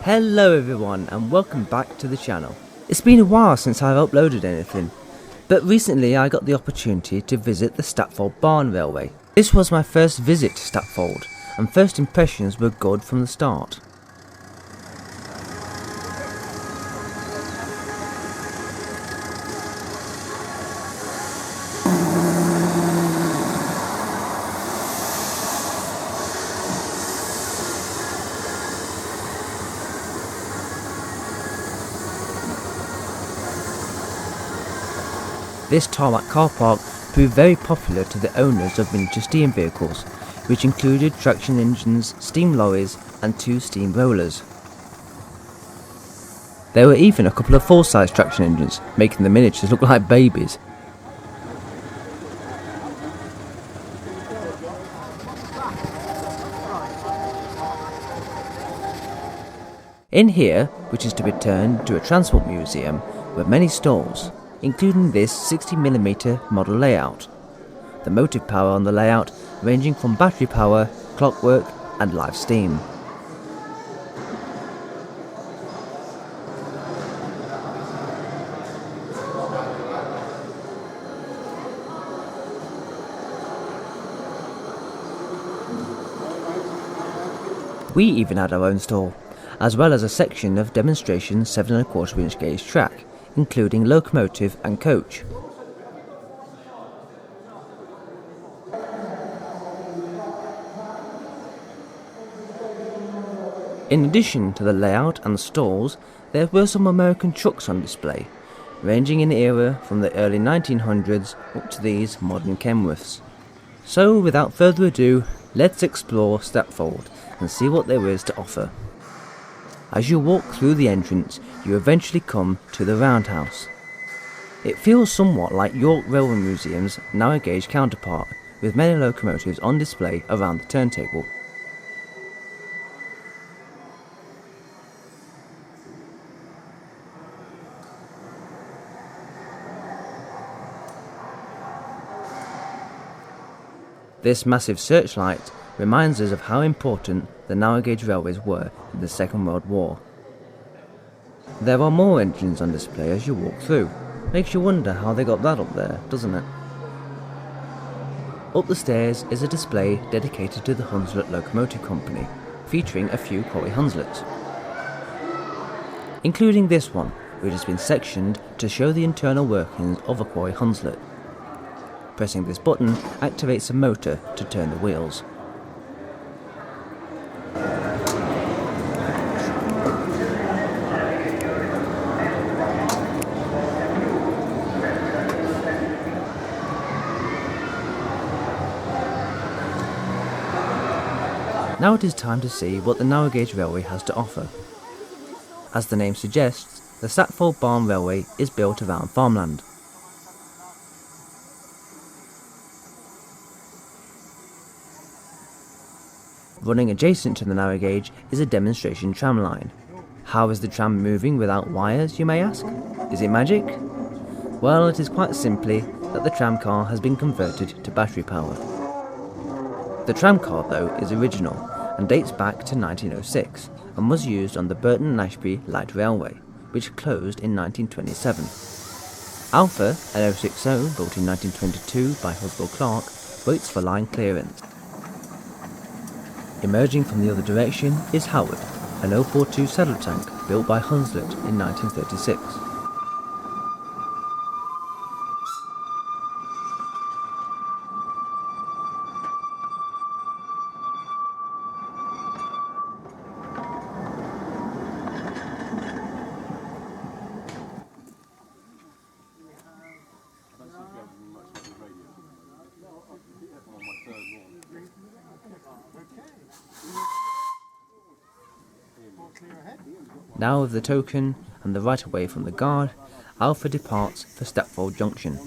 Hello everyone and welcome back to the channel. It's been a while since I've uploaded anything, but recently I got the opportunity to visit the Statfold Barn Railway. This was my first visit to Statfold and first impressions were good from the start. This tarmac car park proved very popular to the owners of miniature steam vehicles, which included traction engines, steam lorries and 2 steam rollers. There were even a couple of full-size traction engines, making the miniatures look like babies. In here, which is to be turned into a transport museum, were many stalls, including this 60mm model layout. The motive power on the layout ranging from battery power, clockwork and live steam. We even had our own stall, as well as a section of demonstration 7¼ gauge track, including locomotive and coach. In addition to the layout and stalls, there were some American trucks on display, ranging in era from the early 1900s up to these modern Kenworths. So without further ado, let's explore Statfold and see what there is to offer. As you walk through the entrance, you eventually come to the roundhouse. It feels somewhat like York Railway Museum's narrow gauge counterpart, with many locomotives on display around the turntable. This massive searchlight reminds us of how important the narrow gauge railways were in the Second World War. There are more engines on display as you walk through. Makes you wonder how they got that up there, doesn't it? Up the stairs is a display dedicated to the Hunslet Locomotive Company, featuring a few quarry Hunslets, including this one, which has been sectioned to show the internal workings of a quarry Hunslet. Pressing this button activates a motor to turn the wheels. Now it is time to see what the narrow gauge railway has to offer. As the name suggests, the Statfold Barn Railway is built around farmland. Running adjacent to the narrow gauge is a demonstration tram line. How is the tram moving without wires, you may ask? Is it magic? Well, it is quite simply that the tram car has been converted to battery power. The tram car, though, is original and dates back to 1906 and was used on the Burton and Ashby Light Railway, which closed in 1927. Alpha, an 060 built in 1922 by Huswell Clark, waits for line clearance. Emerging from the other direction is Howard, an 042 saddle tank built by Hunslet in 1936. Now with the token and the right of way from the guard, Alpha departs for Statfold Junction.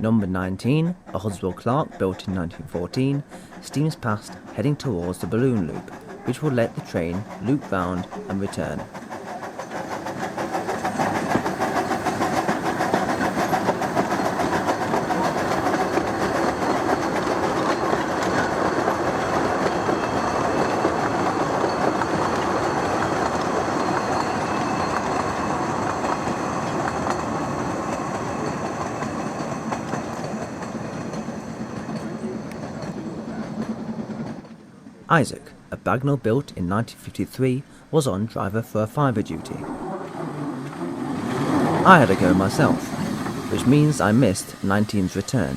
Number 19, a Hudswell Clark built in 1914, steams past heading towards the balloon loop, which will let the train loop round and return. Isaac, a Bagnall built in 1953, was on driver for a fibre duty. I had a go myself, which means I missed 19's return.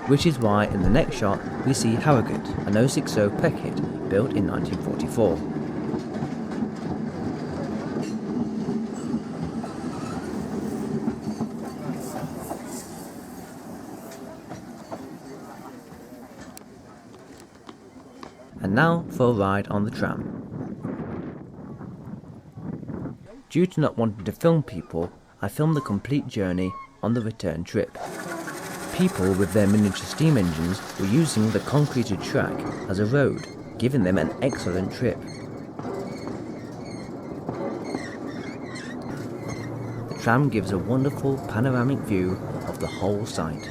Which is why in the next shot we see Harrogate, an 060 Peckhit built in 1944. And now for a ride on the tram. Due to not wanting to film people, I filmed the complete journey on the return trip. People with their miniature steam engines were using the concreted track as a road, giving them an excellent trip. The tram gives a wonderful panoramic view of the whole site.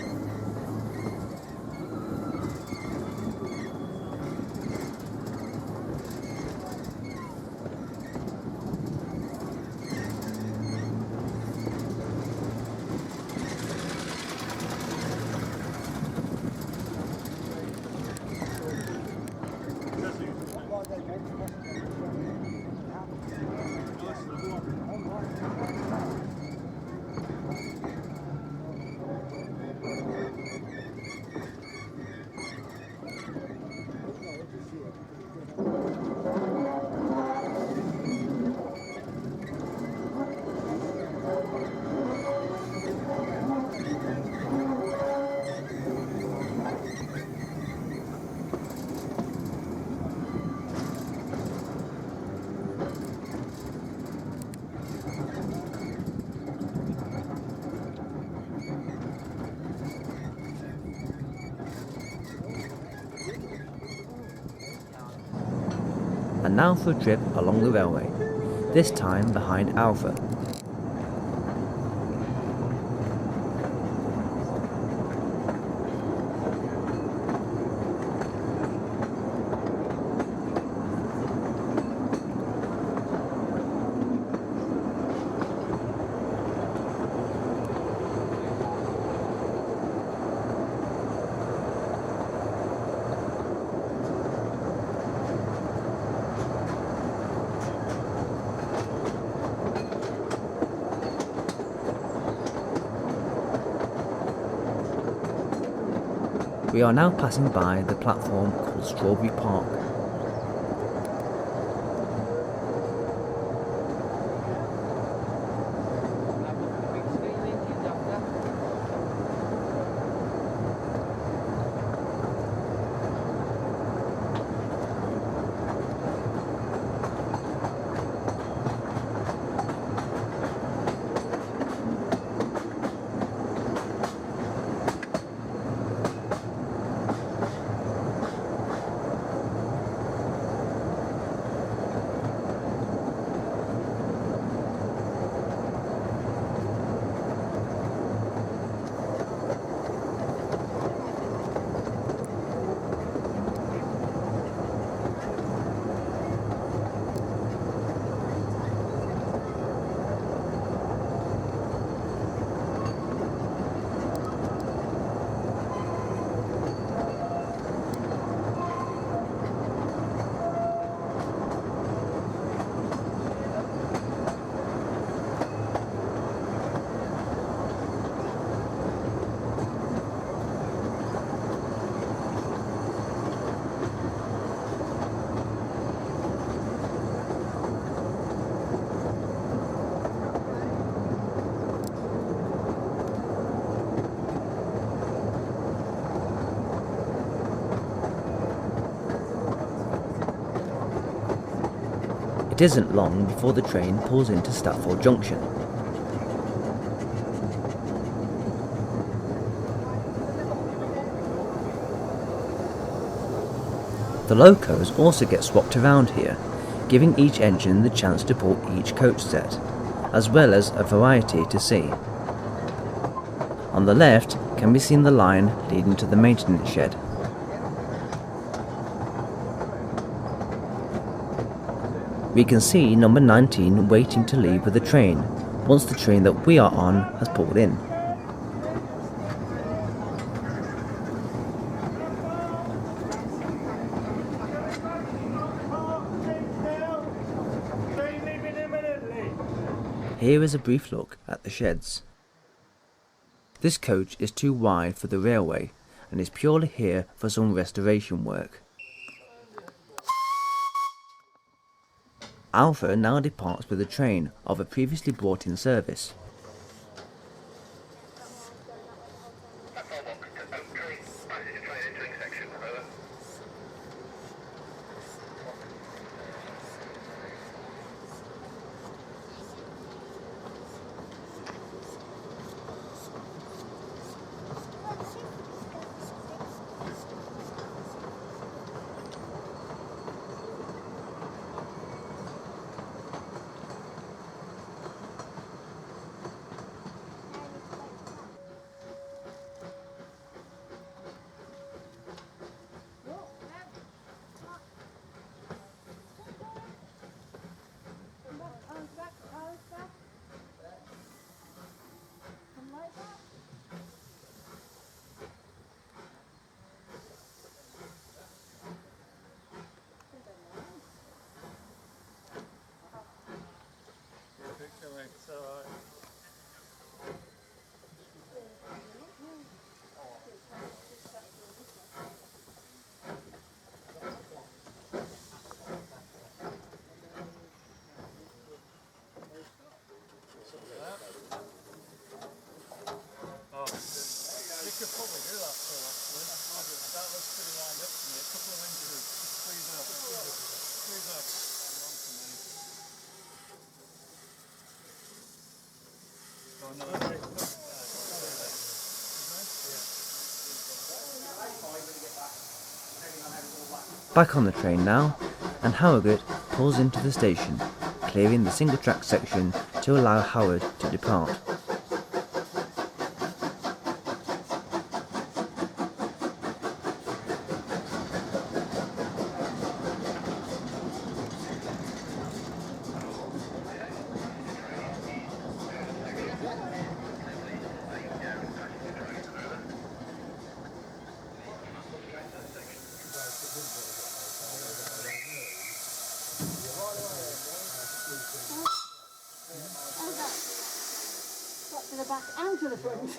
And now for a trip along the railway, this time behind Alpha. We are now passing by the platform called Strawberry Park. It isn't long before the train pulls into Statfold Junction. The locos also get swapped around here, giving each engine the chance to pull each coach set, as well as a variety to see. On the left can be seen the line leading to the maintenance shed. We can see number 19 waiting to leave with the train, once the train that we are on has pulled in. Here is a brief look at the sheds. This coach is too wide for the railway and is purely here for some restoration work. Alpha now departs with a train of a previously brought in service. Back on the train now, and Harrogate pulls into the station, clearing the single track section to allow Howard to depart. To the back and to the front.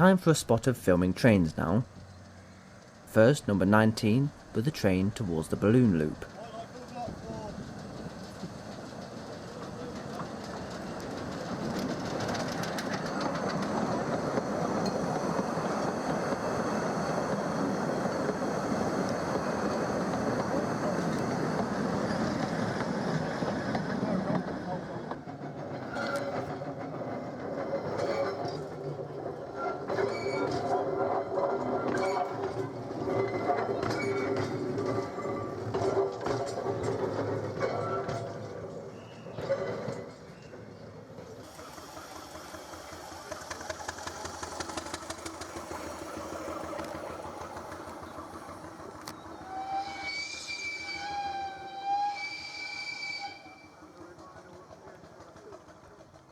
Time for a spot of filming trains now. First, number 19 with the train towards the balloon loop.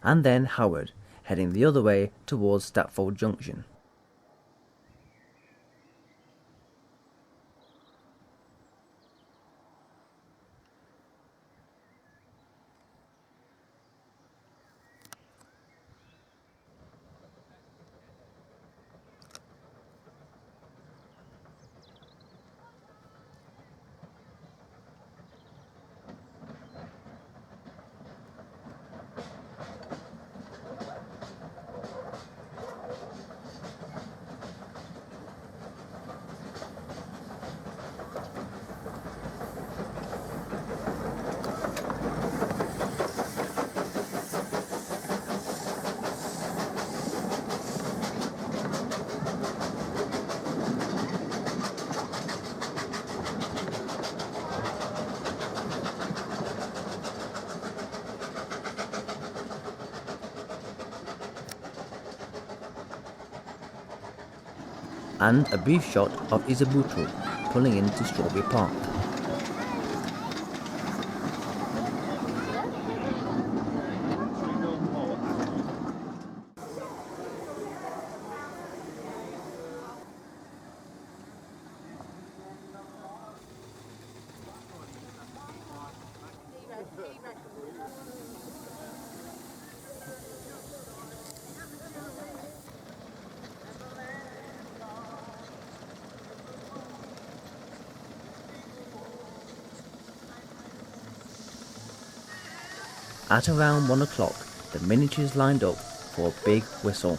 And then Howard, heading the other way towards Statfold Junction. And a brief shot of Izabuto pulling into Strawberry Park. At around 1 o'clock, the miniatures lined up for a big whistle.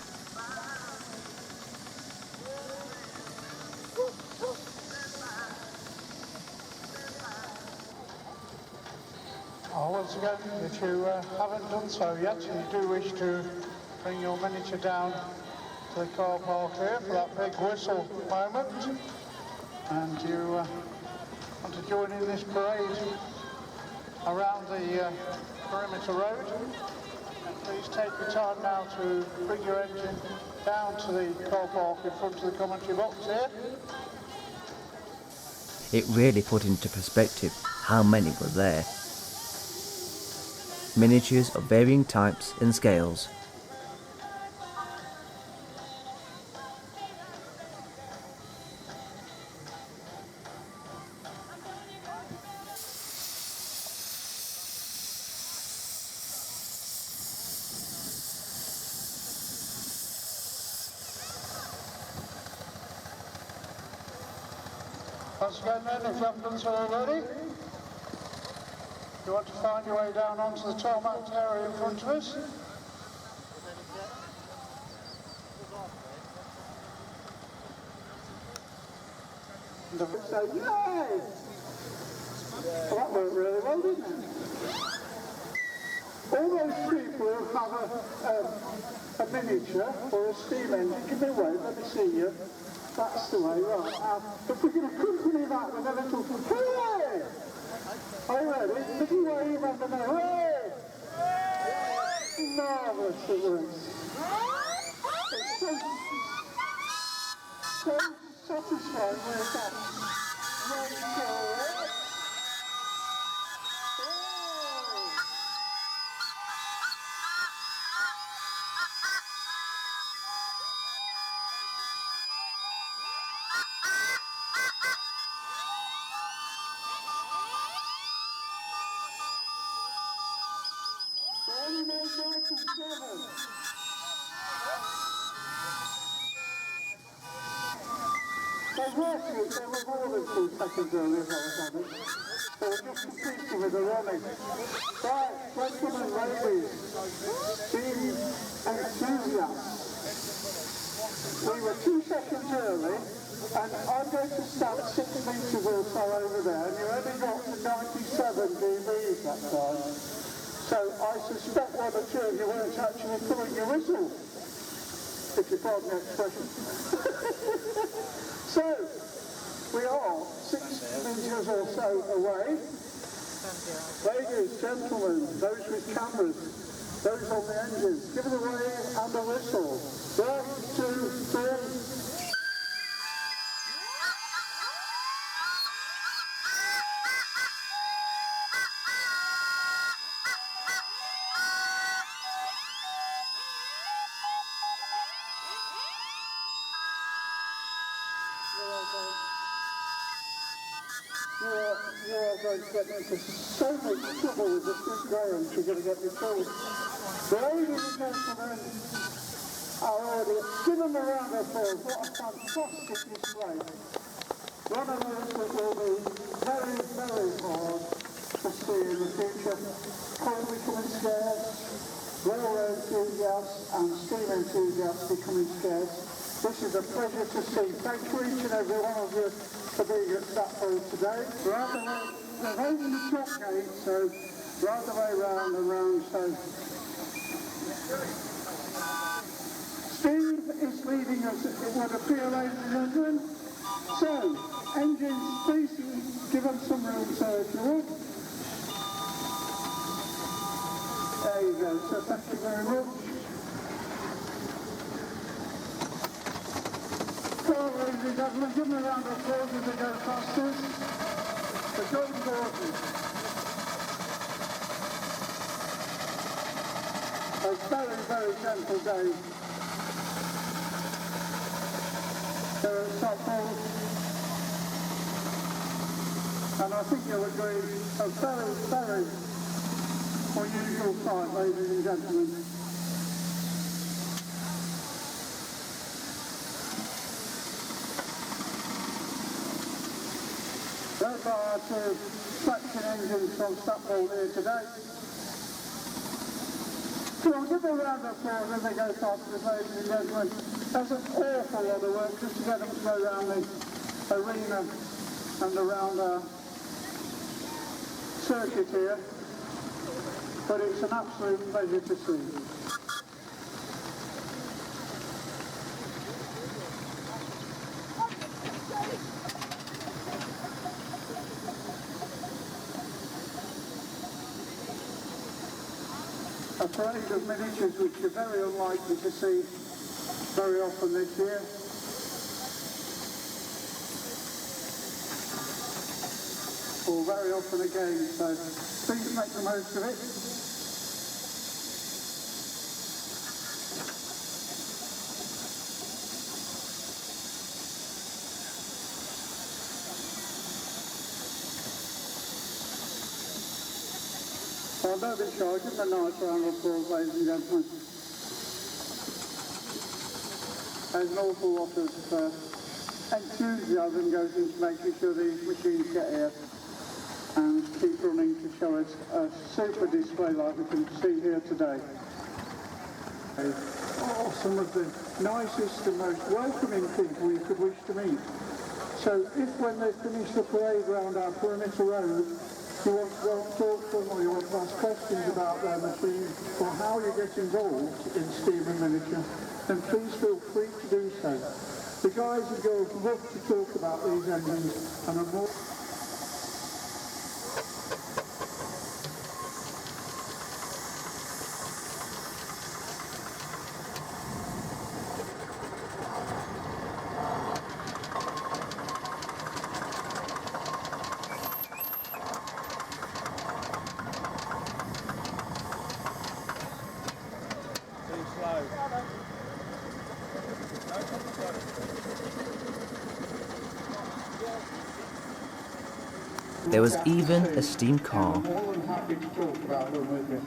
Once again, if you haven't done so yet, you do wish to bring your miniature down to the car park here for that big whistle moment, and you want to join in this parade around the perimeter road, and please take your time now to bring your engine down to the car park in front of the commentary box here. It really put into perspective how many were there. Miniatures of varying types and scales. Once again then, if you haven't done so already, you want to find your way down onto the tarmac area in front of us. So, yay! Well, that worked really well, didn't it? All those people who have a miniature or a steam engine, give me a wave, let me see you. That's the way, right. Now, if we can accompany that with a little hooray! Are you ready? Little wave and then hooray! Marvellous it was. It's so satisfying when it's that. Right, so, They were more than 2 seconds early as I was on it. They were just competing with the running. Right, gentlemen, ladies, being enthusiasts. We were 2 seconds early, and I'm going to stand 6 metres or so over there, and you only got to 97 dBs that time. So I suspect one or two of you weren't actually pulling your whistle, if you pardon the expression. So, we are 6 metres or so away. Ladies, gentlemen, those with cameras, those on the engines, give it a wave and a whistle. 1, 2, 3. You are going to get into so much trouble with this big ground, you're going to get me killed. Ladies and gentlemen, our audience, give them a round of applause. What a fantastic display. One of those that will be very, very hard to see in the future. Coal becoming scarce, railway enthusiasts and steam enthusiasts becoming scarce. This is a pleasure to see. Thank you each and every one of you for being at Statfold today. They've opened the top gate, so right the way round and round, so. Steve is leading us, it would appear, ladies and gentlemen. So, engines, please give them some room, sir, if you would. There you go, so thank you very much. Ladies and gentlemen, give them a round of applause as they go past us. The golden daughters. A very, very gentle day. Here at Statfold. And I think you'll agree, a very, very unusual sight, ladies and gentlemen. Those are our 2 traction engines from Statfold here today. So I'll give them a round of applause as they go past us, ladies and gentlemen. There's an awful lot of work just to get them to go around the arena and around our circuit here. But it's an absolute pleasure to see. A parade of miniatures which you're very unlikely to see very often this year. Or very often again, so please make the most of it. Well, don't be shy, give them a nice round of applause, ladies and gentlemen. There's an awful lot of enthusiasm goes into making sure these machines get here and keep running to show us a super display like we can see here today. Oh, some of the nicest and most welcoming people you could wish to meet. So if when they finish the parade round our perimeter road, you want to go and talk to them or you want to ask questions about their machine or how you get involved in steam and miniature, then please feel free to do so. The guys and girls love to talk about these engines and are more... There was even a steam car. I'm more than happy to talk about them with you.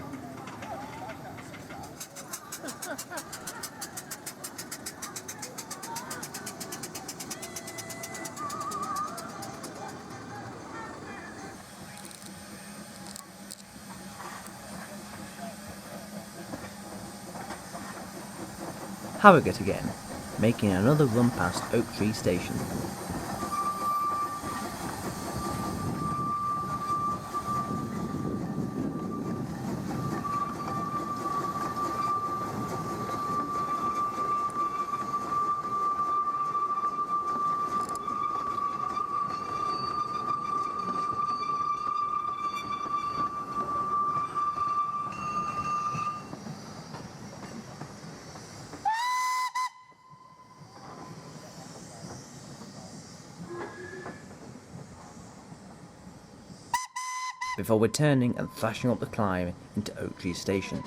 Harrogate again, making another run past Oak Tree Station. Before returning and thrashing up the climb into Oak Tree Station.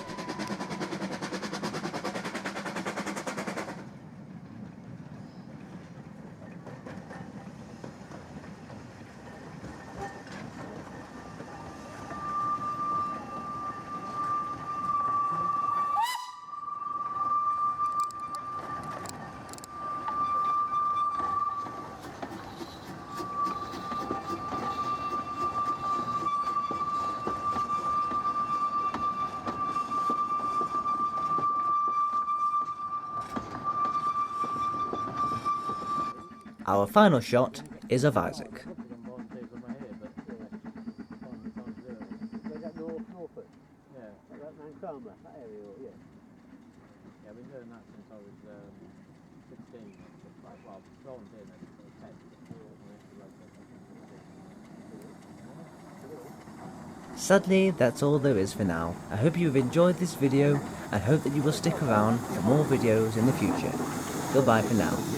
Our final shot is of Isaac. Sadly, that's all there is for now. I hope you've enjoyed this video and hope that you will stick around for more videos in the future. Goodbye for now.